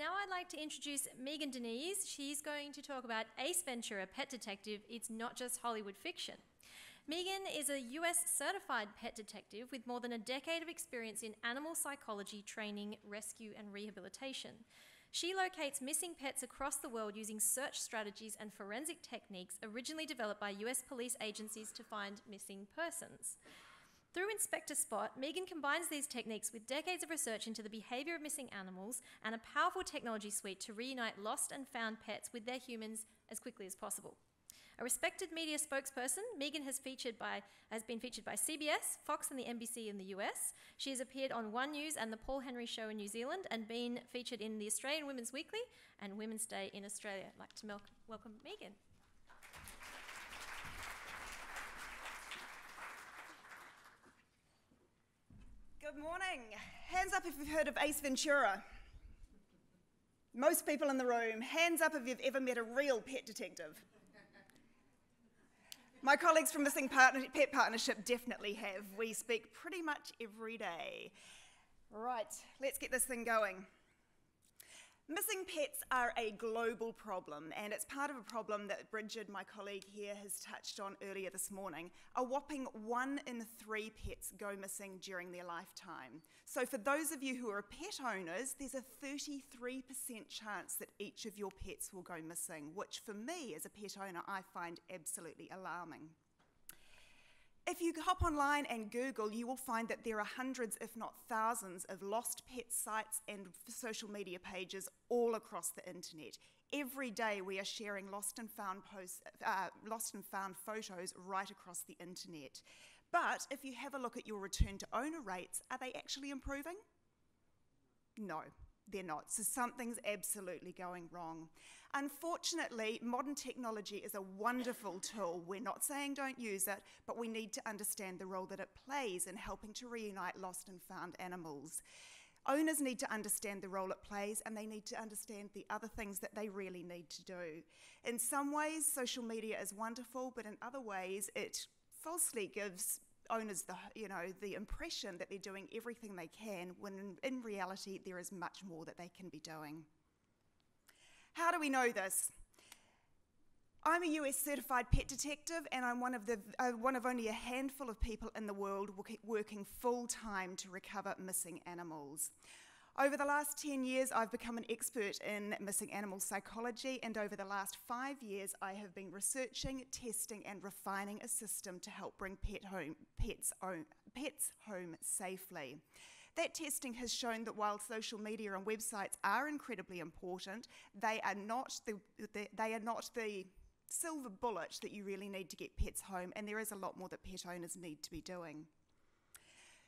now I'd like to introduce Megan Denize. She's going to talk about Ace Ventura Pet Detective, It's Not Just Hollywood Fiction. Megan is a US certified pet detective with more than a decade of experience in animal psychology, training, rescue, and rehabilitation. She locates missing pets across the world using search strategies and forensic techniques originally developed by US police agencies to find missing persons. Through Inspector Spot, Megan combines these techniques with decades of research into the behaviour of missing animals and a powerful technology suite to reunite lost and found pets with their humans as quickly as possible. A respected media spokesperson, Megan has been featured by CBS, Fox and the NBC in the US. She has appeared on One News and the Paul Henry Show in New Zealand and been featured in the Australian Women's Weekly and Women's Day in Australia. I'd like to welcome Megan. Good morning. Hands up if you've heard of Ace Ventura. Most people in the room, hands up if you've ever met a real pet detective. My colleagues from Missing Pet Partnership definitely have. We speak pretty much every day. Right, let's get this thing going. Missing pets are a global problem, and it's part of a problem that Bridget, my colleague here, has touched on earlier this morning. A whopping 1 in 3 pets go missing during their lifetime. So for those of you who are pet owners, there's a 33% chance that each of your pets will go missing, which for me as a pet owner, I find absolutely alarming. If you hop online and Google, you will find that there are hundreds, if not thousands, of lost pet sites and social media pages all across the internet. Every day we are sharing lost and found photos right across the internet. But if you have a look at your return to owner rates, are they actually improving? No, they're not. So something's absolutely going wrong. Unfortunately, modern technology is a wonderful tool. We're not saying don't use it, but we need to understand the role that it plays in helping to reunite lost and found animals. Owners need to understand the role it plays, and they need to understand the other things that they really need to do. In some ways, social media is wonderful, but in other ways, it falsely gives owners the impression that they're doing everything they can, when in reality, there is much more that they can be doing. How do we know this? I'm a US certified pet detective, and I'm one of only a handful of people in the world working full-time to recover missing animals. Over the last 10 years, I've become an expert in missing animal psychology, and over the last 5 years, I have been researching, testing, and refining a system to help bring pets home safely. That testing has shown that while social media and websites are incredibly important, they are not the silver bullet that you really need to get pets home, and there is a lot more that pet owners need to be doing.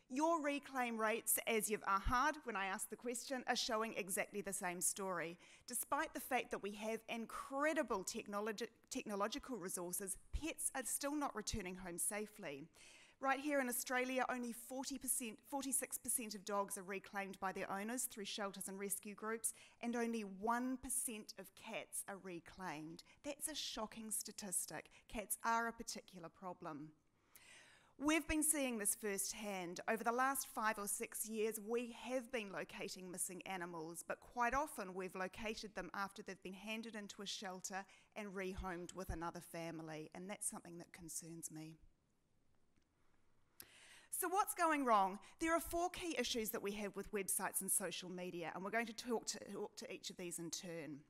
Your reclaim rates, as you've aha'd when I asked the question, are showing exactly the same story. Despite the fact that we have incredible technological resources, pets are still not returning home safely. Right here in Australia, only 46% of dogs are reclaimed by their owners through shelters and rescue groups, and only 1% of cats are reclaimed. That's a shocking statistic. Cats are a particular problem. We've been seeing this firsthand. Over the last 5 or 6 years, we have been locating missing animals, but quite often we've located them after they've been handed into a shelter and rehomed with another family, and that's something that concerns me. So what's going wrong? There are 4 key issues that we have with websites and social media, and we're going to talk to each of these in turn.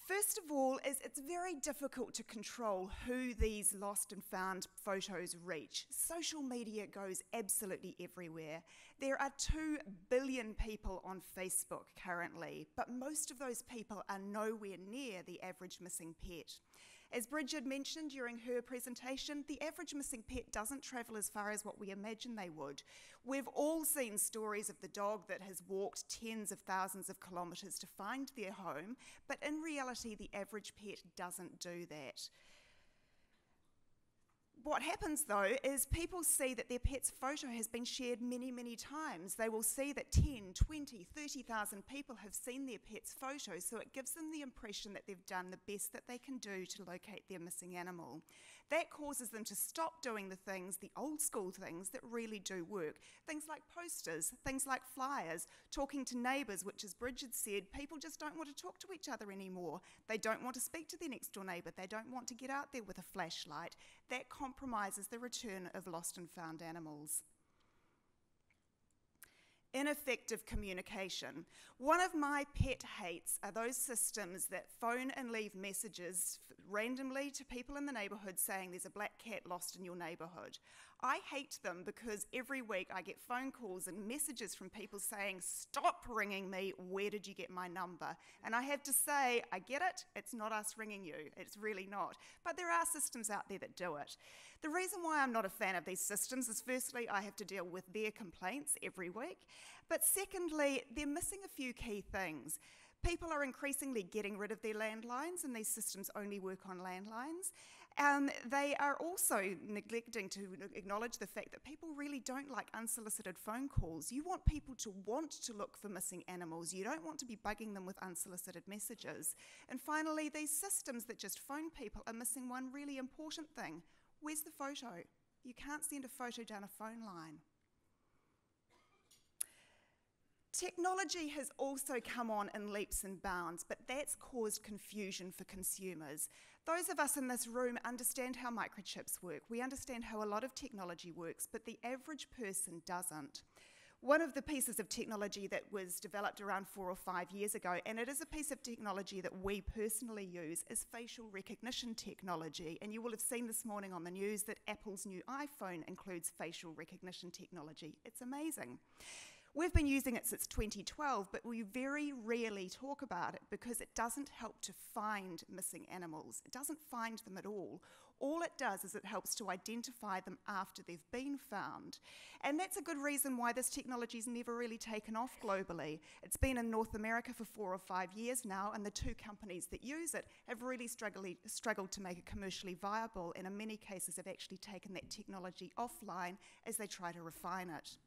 First of all, it's very difficult to control who these lost and found photos reach. Social media goes absolutely everywhere. There are 2 billion people on Facebook currently, but most of those people are nowhere near the average missing pet. As Bridget mentioned during her presentation, the average missing pet doesn't travel as far as what we imagine they would. We've all seen stories of the dog that has walked tens of thousands of kilometres to find their home, but in reality, the average pet doesn't do that. What happens though is people see that their pet's photo has been shared many, many times. They will see that 10, 20, 30,000 people have seen their pet's photo, so it gives them the impression that they've done the best that they can do to locate their missing animal. That causes them to stop doing the things, the old school things that really do work. Things like posters, things like flyers, talking to neighbours, which, as Bridget said, people just don't want to talk to each other anymore. They don't want to speak to their next door neighbour. They don't want to get out there with a flashlight. That compromises the return of lost and found animals. Ineffective communication. One of my pet hates are those systems that phone and leave messages randomly to people in the neighbourhood saying there's a black cat lost in your neighbourhood. I hate them because every week I get phone calls and messages from people saying, stop ringing me, where did you get my number? And I have to say, I get it, it's not us ringing you, it's really not. But there are systems out there that do it. The reason why I'm not a fan of these systems is firstly, I have to deal with their complaints every week, but secondly, they're missing a few key things. People are increasingly getting rid of their landlines, and these systems only work on landlines. They are also neglecting to acknowledge the fact that people really don't like unsolicited phone calls. You want people to want to look for missing animals. You don't want to be bugging them with unsolicited messages. And finally, these systems that just phone people are missing one really important thing. Where's the photo? You can't send a photo down a phone line. Technology has also come on in leaps and bounds, but that's caused confusion for consumers. Those of us in this room understand how microchips work. We understand how a lot of technology works, but the average person doesn't. One of the pieces of technology that was developed around 4 or 5 years ago, and it is a piece of technology that we personally use, is facial recognition technology. And you will have seen this morning on the news that Apple's new iPhone includes facial recognition technology. It's amazing. We've been using it since 2012, but we very rarely talk about it because it doesn't help to find missing animals. It doesn't find them at all. All it does is it helps to identify them after they've been found. And that's a good reason why this technology's never really taken off globally. It's been in North America for 4 or 5 years now, and the 2 companies that use it have really struggled to make it commercially viable, and in many cases have actually taken that technology offline as they try to refine it.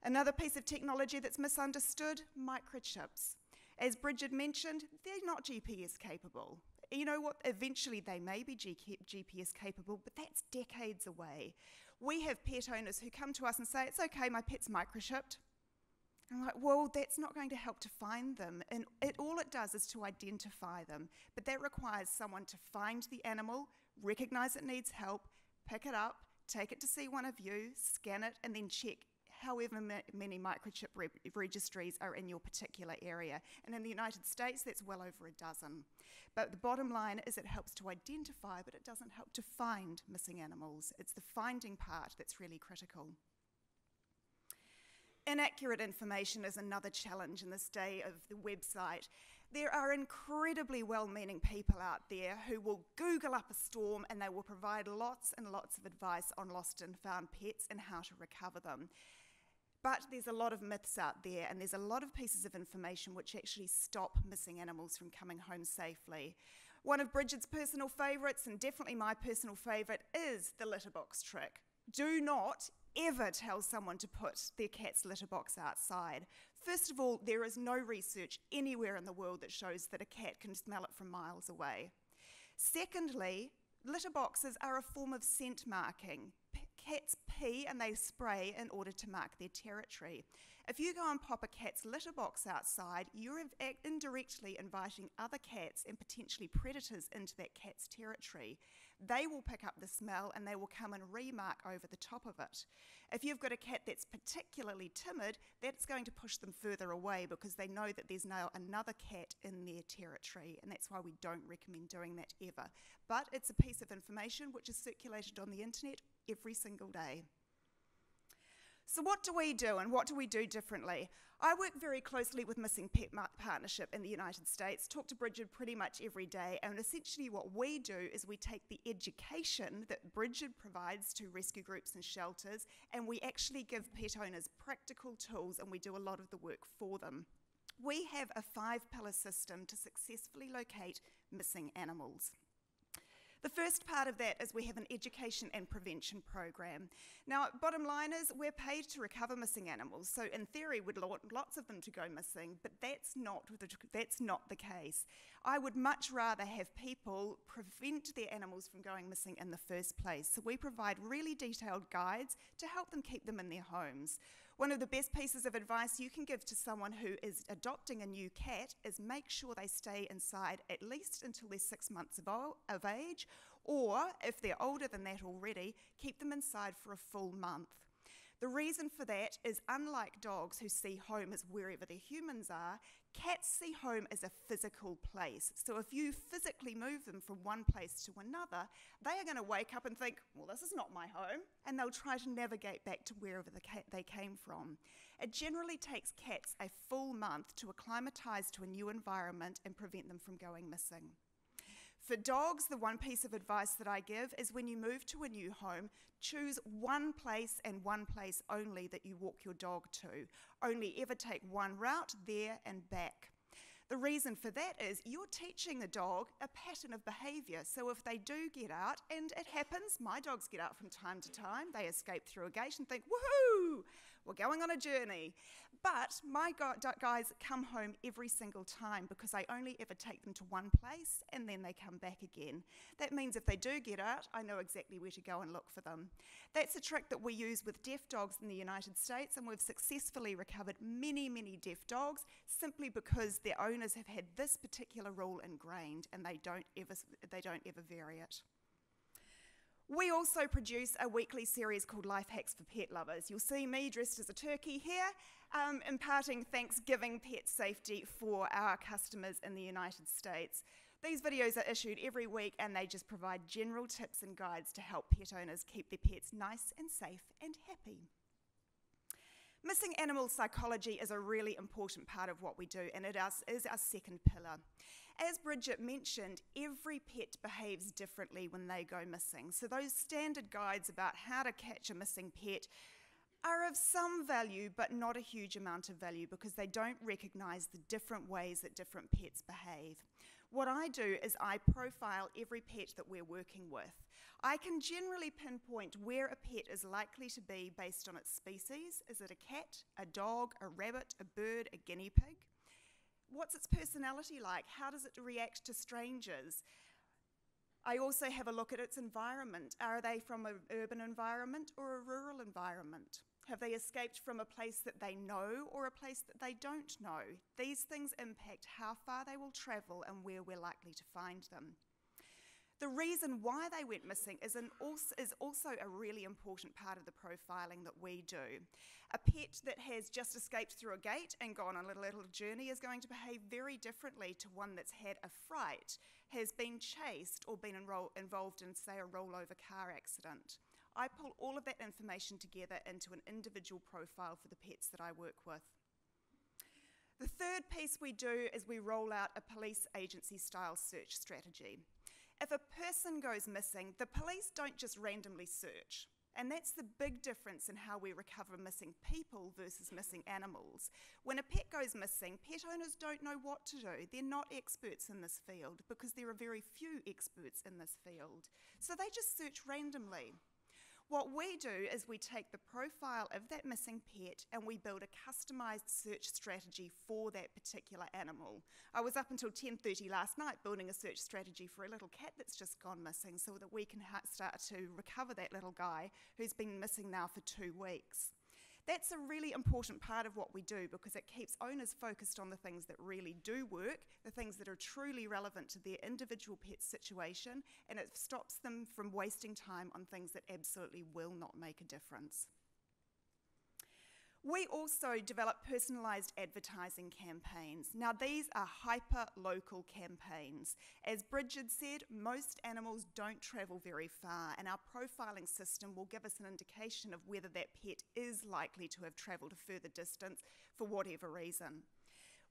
Another piece of technology that's misunderstood, microchips. As Bridget mentioned, they're not GPS capable. You know what, eventually they may be GPS capable, but that's decades away. We have pet owners who come to us and say, it's okay, my pet's microchipped. I'm like, well, that's not going to help to find them. And all it does is to identify them. But that requires someone to find the animal, recognise it needs help, pick it up, take it to see one of you, scan it, and then check however many microchip registries are in your particular area. And in the United States, that's well over a dozen. But the bottom line is it helps to identify, but it doesn't help to find missing animals. It's the finding part that's really critical. Inaccurate information is another challenge in this day of the website. There are incredibly well-meaning people out there who will Google up a storm and they will provide lots and lots of advice on lost and found pets and how to recover them. But there's a lot of myths out there, and there's a lot of pieces of information which actually stop missing animals from coming home safely. One of Bridget's personal favourites, and definitely my personal favourite, is the litter box trick. Do not ever tell someone to put their cat's litter box outside. First of all, there is no research anywhere in the world that shows that a cat can smell it from miles away. Secondly, litter boxes are a form of scent marking. Cats pee and they spray in order to mark their territory. If you go and pop a cat's litter box outside, you're indirectly inviting other cats and potentially predators into that cat's territory. They will pick up the smell and they will come and remark over the top of it. If you've got a cat that's particularly timid, that's going to push them further away because they know that there's now another cat in their territory, and that's why we don't recommend doing that ever. But it's a piece of information which is circulated on the internet every single day. So what do we do, and what do we do differently? I work very closely with Missing Pet Partnership in the United States, talk to Bridget pretty much every day, and essentially what we do is we take the education that Bridget provides to rescue groups and shelters, and we actually give pet owners practical tools, and we do a lot of the work for them. We have a 5-pillar system to successfully locate missing animals. The first part of that is we have an education and prevention program. Now, bottom line is we're paid to recover missing animals, so in theory we'd want lots of them to go missing, but that's not the case. I would much rather have people prevent their animals from going missing in the first place, so we provide really detailed guides to help them keep them in their homes. One of the best pieces of advice you can give to someone who is adopting a new cat is make sure they stay inside at least until they're 6 months of age, or if they're older than that already, keep them inside for a full month. The reason for that is, unlike dogs who see home as wherever their humans are, cats see home as a physical place. So if you physically move them from one place to another, they are going to wake up and think, well, this is not my home, and they'll try to navigate back to wherever they came from. It generally takes cats a full month to acclimatise to a new environment and prevent them from going missing. For dogs, the one piece of advice that I give is when you move to a new home, choose one place and one place only that you walk your dog to. Only ever take one route there and back. The reason for that is you're teaching the dog a pattern of behaviour. So if they do get out, and it happens, my dogs get out from time to time, they escape through a gate and think, woohoo, we're going on a journey. But my guys come home every single time because I only ever take them to one place and then they come back again. That means if they do get out, I know exactly where to go and look for them. That's a trick that we use with deaf dogs in the United States, and we've successfully recovered many, many deaf dogs simply because their owners have had this particular rule ingrained and they don't ever vary it. We also produce a weekly series called Life Hacks for Pet Lovers. You'll see me dressed as a turkey here, imparting Thanksgiving pet safety for our customers in the United States. These videos are issued every week and they just provide general tips and guides to help pet owners keep their pets nice and safe and happy. Missing animal psychology is a really important part of what we do, and it is our second pillar. As Bridget mentioned, every pet behaves differently when they go missing. So those standard guides about how to catch a missing pet are of some value, but not a huge amount of value because they don't recognise the different ways that different pets behave. What I do is I profile every pet that we're working with. I can generally pinpoint where a pet is likely to be based on its species. Is it a cat, a dog, a rabbit, a bird, a guinea pig? What's its personality like? How does it react to strangers? I also have a look at its environment. Are they from an urban environment or a rural environment? Have they escaped from a place that they know or a place that they don't know? These things impact how far they will travel and where we're likely to find them. The reason why they went missing is also a really important part of the profiling that we do. A pet that has just escaped through a gate and gone on a little journey is going to behave very differently to one that's had a fright, has been chased, or been involved in, say, a rollover car accident. I pull all of that information together into an individual profile for the pets that I work with. The third piece we do is we roll out a police agency-style search strategy. If a person goes missing, the police don't just randomly search. And that's the big difference in how we recover missing people versus missing animals. When a pet goes missing, pet owners don't know what to do. They're not experts in this field because there are very few experts in this field. So they just search randomly. What we do is we take the profile of that missing pet and we build a customised search strategy for that particular animal. I was up until 10:30 last night building a search strategy for a little cat that's just gone missing so that we can start to recover that little guy who's been missing now for 2 weeks. That's a really important part of what we do because it keeps owners focused on the things that really do work, the things that are truly relevant to their individual pet situation, and it stops them from wasting time on things that absolutely will not make a difference. We also develop personalised advertising campaigns. Now these are hyper-local campaigns. As Bridget said, most animals don't travel very far, and our profiling system will give us an indication of whether that pet is likely to have travelled a further distance for whatever reason.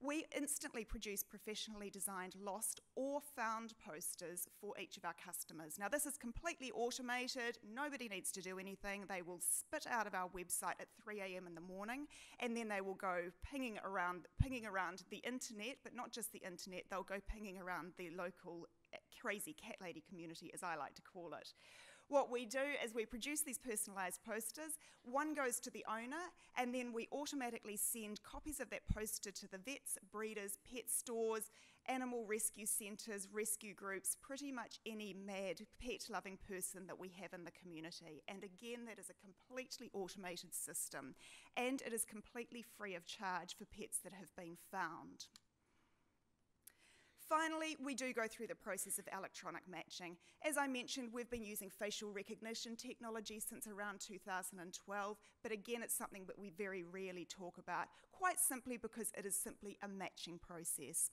We instantly produce professionally designed lost or found posters for each of our customers. Now this is completely automated, nobody needs to do anything. They will spit out of our website at 3 a.m. in the morning and then they will go pinging around the internet, but not just the internet, they'll go pinging around the local crazy cat lady community, as I like to call it. What we do is we produce these personalised posters. One goes to the owner, and then we automatically send copies of that poster to the vets, breeders, pet stores, animal rescue centres, rescue groups, pretty much any mad pet-loving person that we have in the community. And again, that is a completely automated system, and it is completely free of charge for pets that have been found. Finally, we do go through the process of electronic matching. As I mentioned, we've been using facial recognition technology since around 2012, but again, it's something that we very rarely talk about, quite simply because it is simply a matching process.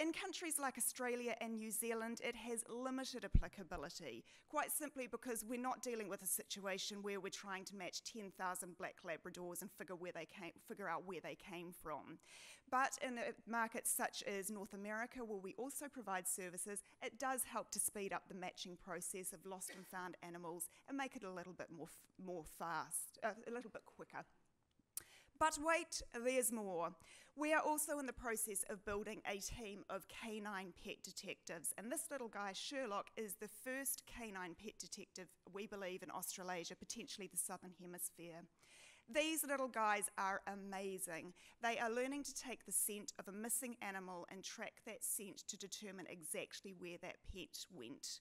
In countries like Australia and New Zealand, it has limited applicability, quite simply because we're not dealing with a situation where we're trying to match 10,000 black Labradors and figure out where they came from. But in markets such as North America, where we also provide services, it does help to speed up the matching process of lost and found animals and make it a little bit more fast, a little bit quicker. But wait, there's more. We are also in the process of building a team of canine pet detectives, and this little guy, Sherlock, is the first canine pet detective, we believe, in Australasia, potentially the Southern Hemisphere. These little guys are amazing. They are learning to take the scent of a missing animal and track that scent to determine exactly where that pet went.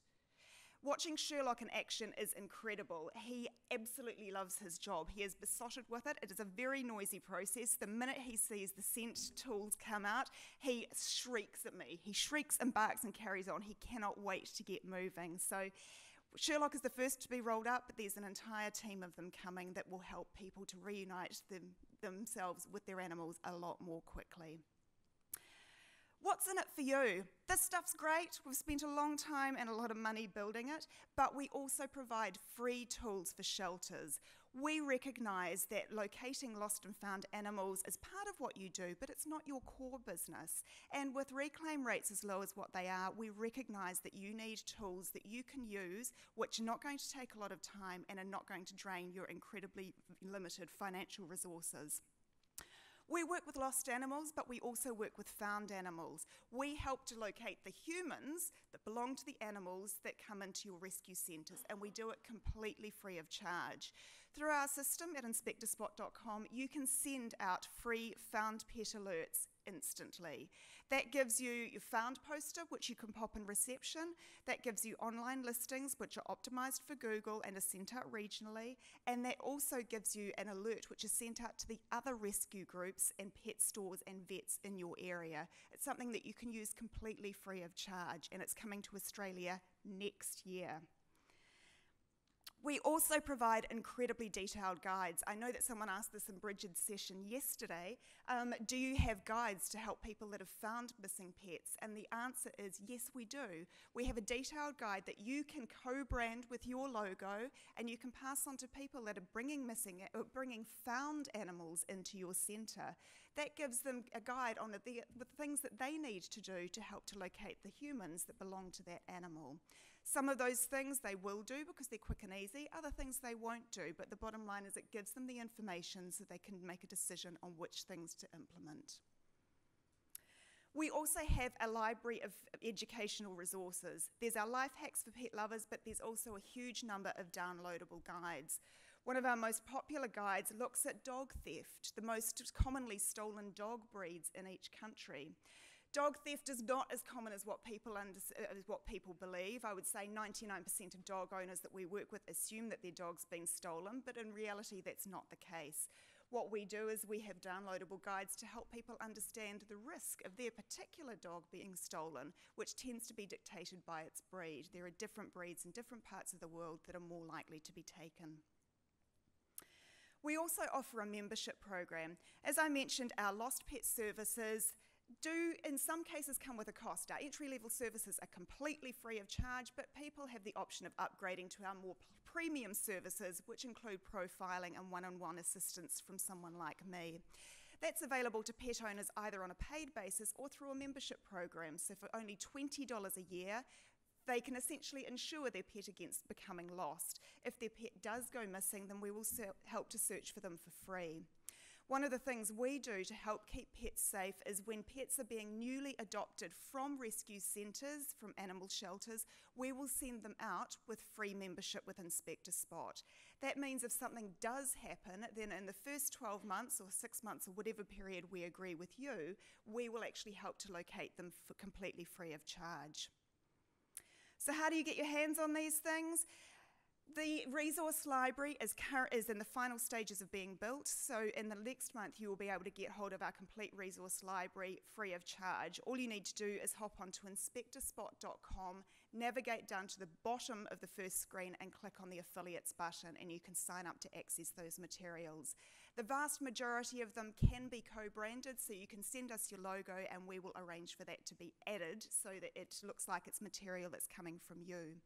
Watching Sherlock in action is incredible. He absolutely loves his job. He is besotted with it. It is a very noisy process. The minute he sees the scent tools come out, he shrieks at me. He shrieks and barks and carries on. He cannot wait to get moving. So Sherlock is the first to be rolled up, but there's an entire team of them coming that will help people to reunite themselves with their animals a lot more quickly. What's in it for you? This stuff's great. We've spent a long time and a lot of money building it, but we also provide free tools for shelters. We recognise that locating lost and found animals is part of what you do, but it's not your core business. And with reclaim rates as low as what they are, we recognise that you need tools that you can use, which are not going to take a lot of time and are not going to drain your incredibly limited financial resources. We work with lost animals, but we also work with found animals. We help to locate the humans that belong to the animals that come into your rescue centres, and we do it completely free of charge. Through our system at inspectorspot.com, you can send out free found pet alerts instantly. That gives you your found poster, which you can pop in reception. That gives you online listings, which are optimised for Google and are sent out regionally. And that also gives you an alert, which is sent out to the other rescue groups and pet stores and vets in your area. It's something that you can use completely free of charge, and it's coming to Australia next year. We also provide incredibly detailed guides. I know that someone asked this in Bridget's session yesterday. Do you have guides to help people that have found missing pets? And the answer is yes, we do. We have a detailed guide that you can co-brand with your logo, and you can pass on to people that are bringing found animals into your centre. That gives them a guide on the things that they need to do to help to locate the humans that belong to that animal. Some of those things they will do because they're quick and easy, other things they won't do, but the bottom line is it gives them the information so they can make a decision on which things to implement. We also have a library of educational resources. There's our life hacks for pet lovers, but there's also a huge number of downloadable guides. One of our most popular guides looks at dog theft, the most commonly stolen dog breeds in each country. Dog theft is not as common as what people believe. I would say 99% of dog owners that we work with assume that their dog's been stolen, but in reality that's not the case. What we do is we have downloadable guides to help people understand the risk of their particular dog being stolen, which tends to be dictated by its breed. There are different breeds in different parts of the world that are more likely to be taken. We also offer a membership program. As I mentioned, our lost pet services do in some cases come with a cost. Our entry-level services are completely free of charge, but people have the option of upgrading to our more premium services, which include profiling and one-on-one assistance from someone like me. That's available to pet owners either on a paid basis or through a membership program. So for only $20 a year, they can essentially insure their pet against becoming lost. If their pet does go missing, then we will help to search for them for free. One of the things we do to help keep pets safe is when pets are being newly adopted from rescue centres, from animal shelters, we will send them out with free membership with Inspector Spot. That means if something does happen, then in the first 12 months or 6 months or whatever period we agree with you, we will actually help to locate them for completely free of charge. So how do you get your hands on these things? The resource library is in the final stages of being built, so in the next month you will be able to get hold of our complete resource library free of charge. All you need to do is hop onto inspectorspot.com, navigate down to the bottom of the first screen and click on the affiliates button, and you can sign up to access those materials. The vast majority of them can be co-branded, so you can send us your logo and we will arrange for that to be added so that it looks like it's material that's coming from you.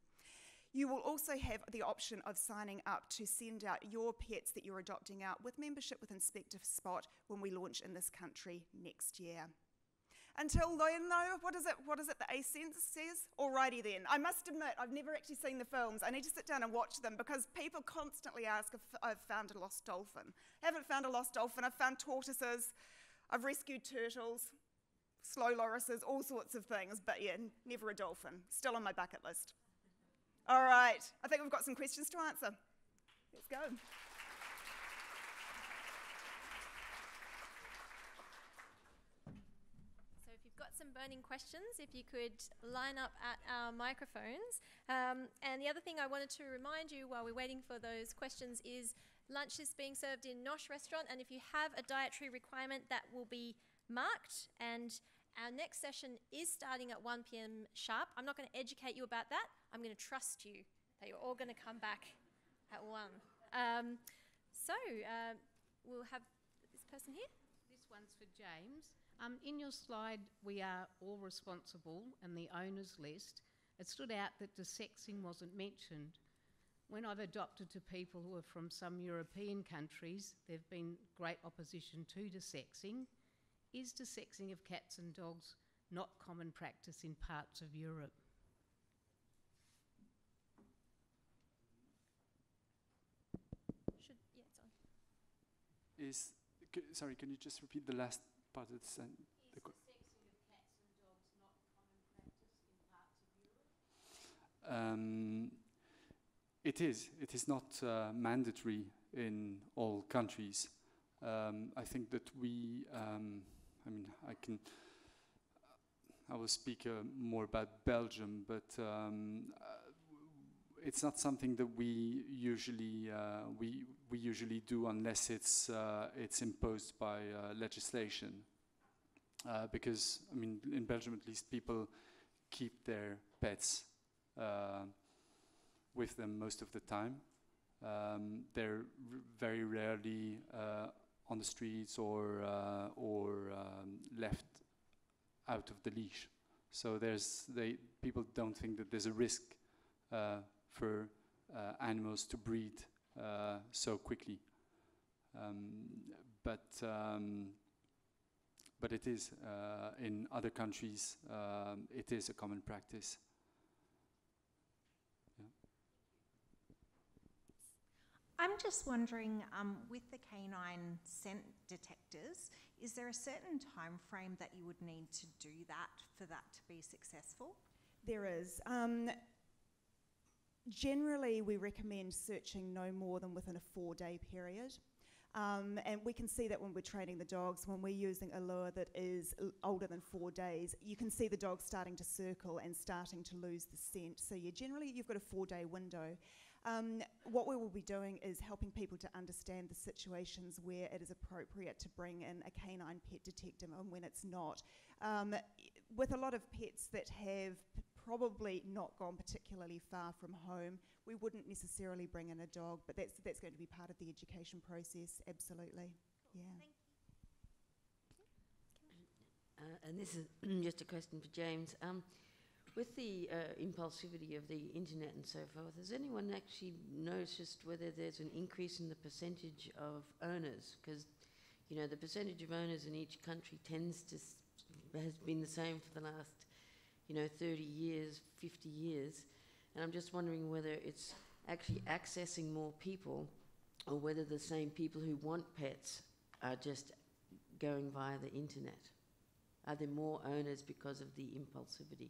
You will also have the option of signing up to send out your pets that you're adopting out with membership with Inspector Spot when we launch in this country next year. Until then, though, what is it the ASENS says? Alrighty then. I must admit, I've never actually seen the films. I need to sit down and watch them because people constantly ask if I've found a lost dolphin. I haven't found a lost dolphin. I've found tortoises. I've rescued turtles, slow lorises, all sorts of things. But yeah, never a dolphin. Still on my bucket list. All right, I think we've got some questions to answer. Let's go. So if you've got some burning questions, if you could line up at our microphones. And the other thing I wanted to remind you while we're waiting for those questions is lunch is being served in Nosh restaurant, and if you have a dietary requirement, that will be marked, and our next session is starting at 1 p.m. sharp. I'm not going to educate you about that. I'm going to trust you that you're all going to come back at 1. We'll have this person here. This one's for James. In your slide, we are all responsible and the owners list. It stood out that desexing wasn't mentioned. When I've adopted to people who are from some European countries, there've been great opposition to desexing. Is desexing of cats and dogs not common practice in parts of Europe? It's on. Sorry, can you just repeat the last part of the sentence? Is desexing of cats and dogs not common practice in parts of Europe? It is not mandatory in all countries. I think that I will speak more about Belgium, but it's not something that we usually do unless it's imposed by legislation. Because in Belgium at least, people keep their pets with them most of the time. They're very rarely on the streets or left out of the leash. So people don't think that there's a risk for animals to breed so quickly. But it is in other countries. It is a common practice. I'm just wondering, with the canine scent detectors, is there a certain time frame that you would need to do that for that to be successful? There is. Generally, we recommend searching no more than within a 4-day period. And we can see that when we're training the dogs, when we're using a lure that is older than 4 days, you can see the dog starting to circle and starting to lose the scent. So generally you've got a 4-day window. What we will be doing is helping people to understand the situations where it is appropriate to bring in a canine pet detective and when it's not. With a lot of pets that have probably not gone particularly far from home, we wouldn't necessarily bring in a dog, but that's going to be part of the education process, absolutely. Cool. Yeah. Thank you. And this is just a question for James. With the impulsivity of the internet and so forth, has anyone actually noticed whether there's an increase in the percentage of owners? Because, the percentage of owners in each country has been the same for the last, 30 years, 50 years. And I'm just wondering whether it's actually accessing more people or whether the same people who want pets are just going via the internet? Are there more owners because of the impulsivity?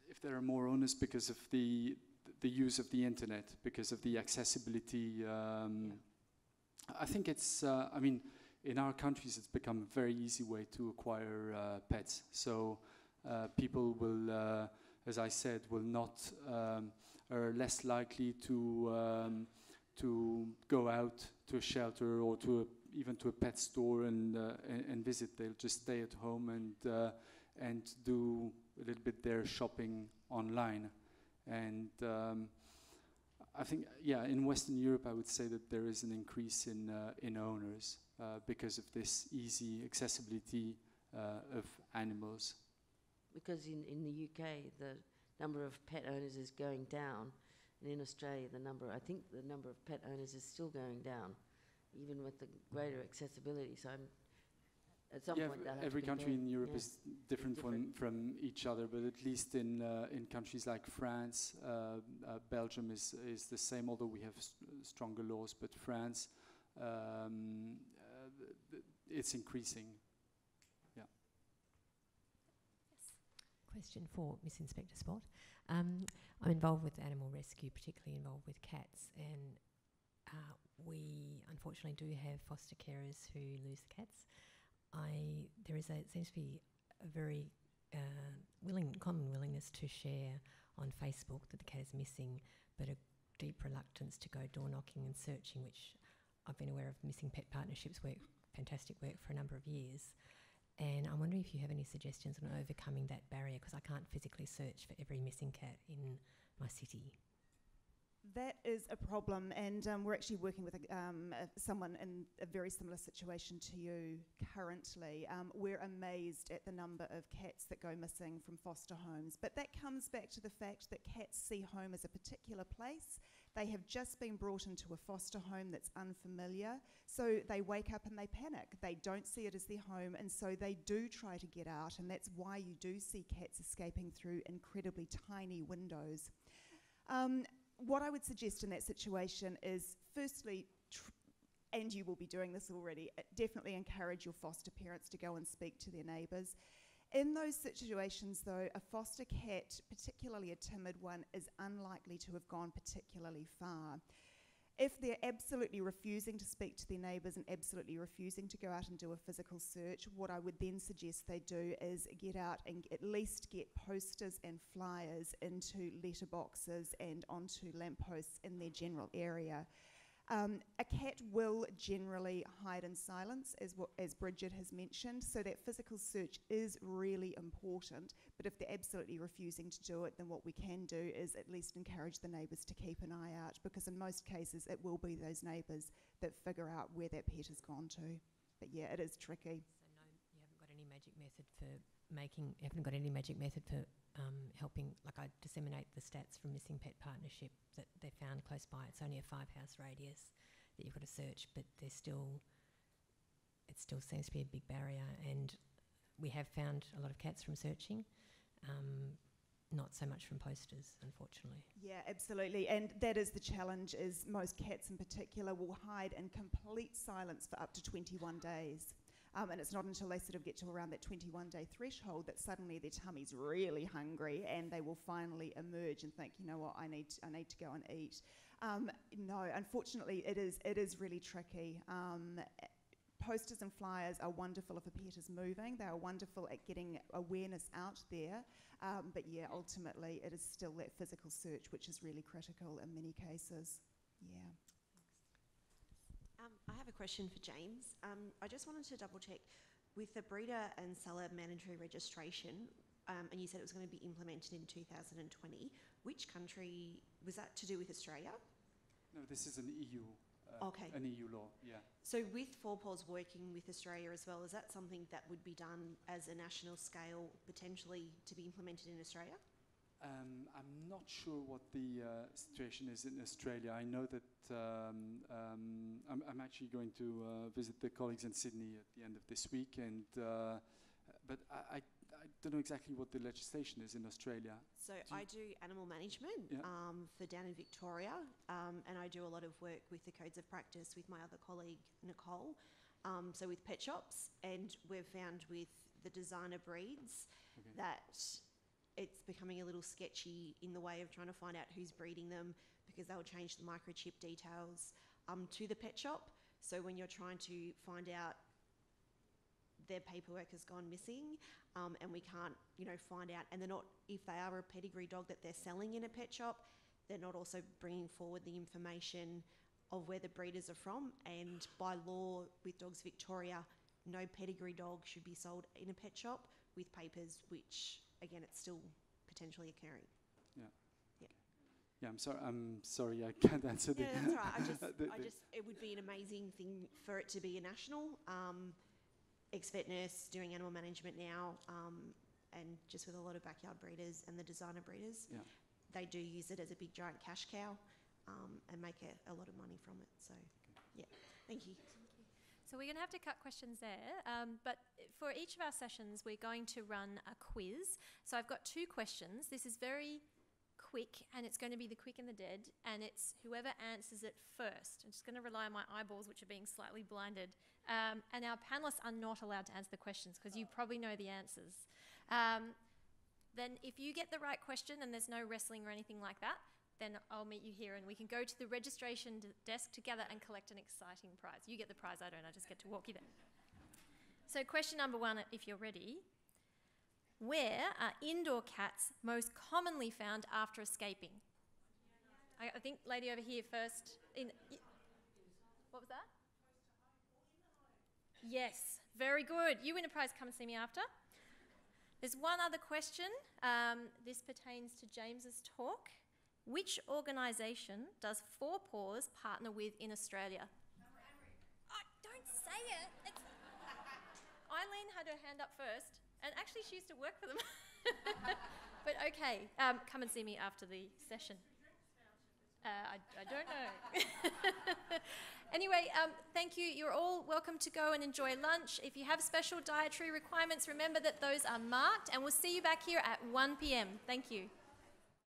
If there are more owners because of the use of the internet, because of the accessibility, I think it's, I mean, in our countries it's become a very easy way to acquire pets. So people will, as I said, will not, are less likely to go out to a shelter or to even to a pet store and visit. They'll just stay at home and do a little bit their shopping online. And I think, yeah, in Western Europe, I would say that there is an increase in owners because of this easy accessibility of animals. Because in the UK, the number of pet owners is going down, and in Australia, I think the number of pet owners is still going down, even with the greater accessibility. So at some point, every country in Europe is different from each other, but at least in countries like France, Belgium is the same, although we have stronger laws, but France, it's increasing. Yeah. Question for Miss Inspector Spot. I'm involved with animal rescue, particularly involved with cats, and we unfortunately do have foster carers who lose the cats. It seems to be a very common willingness to share on Facebook that the cat is missing, but a deep reluctance to go door knocking and searching, which I've been aware of. Missing pet partnerships fantastic work for a number of years. And I'm wondering if you have any suggestions on overcoming that barrier, because I can't physically search for every missing cat in my city. That is a problem, and we're actually working with someone in a very similar situation to you currently. We're amazed at the number of cats that go missing from foster homes, but that comes back to the fact that cats see home as a particular place. They have just been brought into a foster home that's unfamiliar, so they wake up and they panic. They don't see it as their home, and so they do try to get out, and that's why you do see cats escaping through incredibly tiny windows. What I would suggest in that situation is, firstly, and you will be doing this already, definitely encourage your foster parents to go and speak to their neighbours. In those situations, though, a foster cat, particularly a timid one, is unlikely to have gone particularly far. If they're absolutely refusing to speak to their neighbours and absolutely refusing to go out and do a physical search, what I would then suggest they do is get out and at least get posters and flyers into letterboxes and onto lampposts in their general area. A cat will generally hide in silence, as Bridget has mentioned, so that physical search is really important, but if they're absolutely refusing to do it, then what we can do is at least encourage the neighbours to keep an eye out, because in most cases it will be those neighbours that figure out where that pet has gone to. But yeah, it is tricky. So no, you haven't got any magic method for helping, like I disseminate the stats from missing pet partnership that they found close by. It's only a 5-house radius that you've got to search, but it still seems to be a big barrier. And we have found a lot of cats from searching, not so much from posters, unfortunately. Yeah, absolutely, and that is the challenge, is most cats in particular will hide in complete silence for up to 21 days. And it's not until they sort of get to around that 21-day threshold that suddenly their tummy's really hungry and they will finally emerge and think, you know what, I need to go and eat. No, unfortunately, it is really tricky. Posters and flyers are wonderful if a pet is moving. They are wonderful at getting awareness out there. But yeah, ultimately, it is still that physical search which is really critical in many cases. Yeah. I have a question for James. I just wanted to double check with the breeder and seller mandatory registration, and you said it was going to be implemented in 2020. Which country was that to do with Australia? No, this is an EU. An EU law. Yeah. So with Four Paws working with Australia as well, is that something that would be done as a national scale, potentially to be implemented in Australia? I'm not sure what the situation is in Australia. I know that I'm actually going to visit the colleagues in Sydney at the end of this week, and but don't know exactly what the legislation is in Australia. So I do animal management for down in Victoria, and I do a lot of work with the codes of practice with my other colleague, Nicole, so with pet shops, and we've found with the designer breeds that it's becoming a little sketchy in the way of trying to find out who's breeding them, because they'll change the microchip details to the pet shop. So when you're trying to find out their paperwork has gone missing, and we can't, find out, and they're not, if they are a pedigree dog that they're selling in a pet shop, they're not also bringing forward the information of where the breeders are from. And by law with Dogs Victoria, no pedigree dog should be sold in a pet shop with papers, which again, it's still potentially occurring. Yeah, I'm sorry, I can't answer the. Yeah, that's all right. It would be an amazing thing for it to be a national. Ex-vet nurse doing animal management now, and just with a lot of backyard breeders and the designer breeders, they do use it as a big giant cash cow, and make a lot of money from it. So, thank you. So we're going to have to cut questions there, but for each of our sessions, we're going to run a quiz. So I've got 2 questions. This is very quick, and it's going to be the quick and the dead, and it's whoever answers it first. I'm just going to rely on my eyeballs, which are being slightly blinded. And our panellists are not allowed to answer the questions because you probably know the answers. Then if you get the right question and there's no wrestling or anything like that, then I'll meet you here and we can go to the registration desk together and collect an exciting prize. You get the prize, I don't, I just get to walk you there. So question number 1, if you're ready. Where are indoor cats most commonly found after escaping? I think lady over here first. What was that? Yes, very good. You win a prize, come and see me after. There's one other question. This pertains to James's talk. Which organisation does 4 Paws partner with in Australia? Oh, don't say it. Eileen had her hand up first, and actually she used to work for them. But okay, come and see me after the session. I don't know. Anyway, thank you. You're all welcome to go and enjoy lunch. If you have special dietary requirements, remember that those are marked, and we'll see you back here at 1 p.m. Thank you.